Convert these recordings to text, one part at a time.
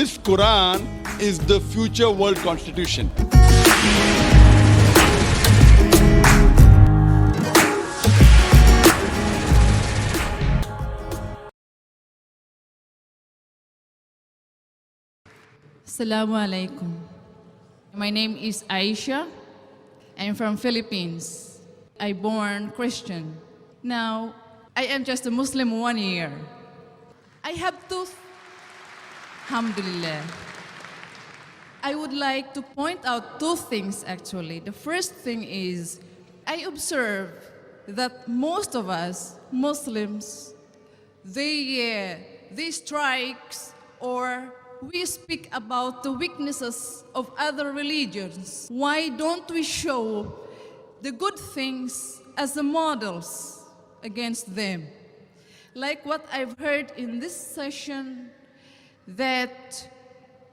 This Quran is the future world constitution. Assalamu alaikum. My name is Aisha. I'm from Philippines. I born Christian. Now, I am just a Muslim 1 year. I have to, alhamdulillah. I would like to point out 2 things actually. The first thing is, I observe that most of us Muslims, they strikes or we speak about the weaknesses of other religions. Why don't we show the good things as the models against them? Like what I've heard in this session, that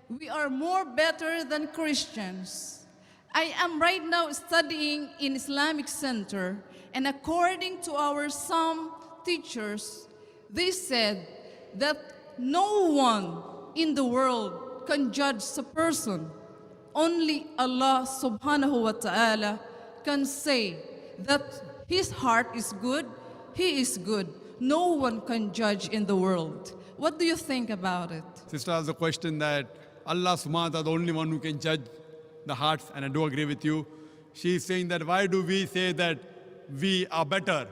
we are more better than Christians. I am right now studying in Islamic Center, and according to our some teachers, they said that no one in the world can judge a person. Only Allah subhanahu wa ta'ala can say that his heart is good, he is good. No one can judge in the world. What do you think about it? Sister has a question that Allah subhanahu wa ta'ala is the only one who can judge the hearts, and I do agree with you. She is saying that why do we say that we are better?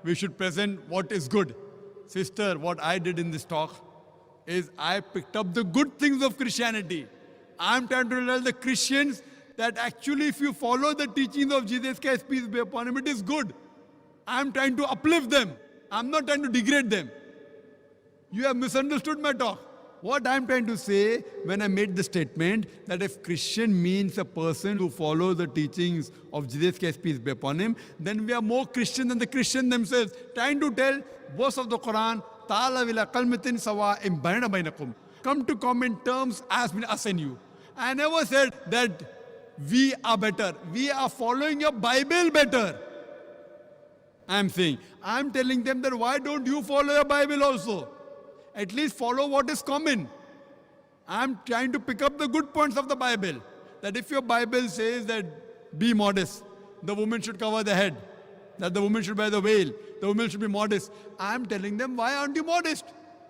We should present what is good. Sister, what I did in this talk is I picked up the good things of Christianity. I'm trying to tell the Christians that actually if you follow the teachings of Jesus Christ, peace be upon him, it is good. I'm trying to uplift them. I'm not trying to degrade them. You have misunderstood my talk. What I'm trying to say when I made the statement that if Christian means a person who follows the teachings of Jesus Christ, peace be upon him, then we are more Christian than the Christian themselves. Trying to tell verse of the Quran, Ta'ala wila qalmatin sawa'im bayna bainakum. Come to common terms as between us and you. I never said that we are better. We are following your Bible better. I'm saying, I'm telling them that why don't you follow your Bible also? At least follow what is common. I'm trying to pick up the good points of the Bible. That if your Bible says that be modest, the woman should cover the head, that the woman should wear the veil, the woman should be modest. I'm telling them, why aren't you modest?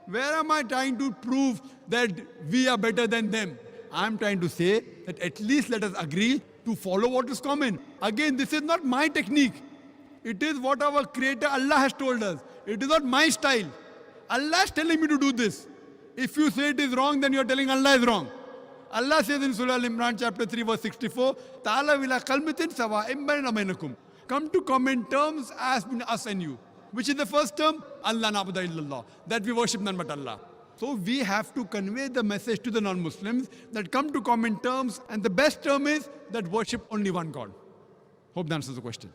Where am I trying to prove that we are better than them? I'm trying to say that at least let us agree to follow what is common. Again, this is not my technique. It is what our Creator Allah has told us. It is not my style. Allah is telling me to do this. If you say it is wrong, then you are telling Allah is wrong. Allah says in Surah Al-Imran chapter 3 verse 64, Ta'ala wila qalmatin sawa'im bayna bainakum. Come to common terms as between us and you. Which is the first term? Allah na'budu illallah. That we worship none but Allah. So we have to convey the message to the non-Muslims that come to common terms, and the best term is that worship only one God. Hope that answers the question.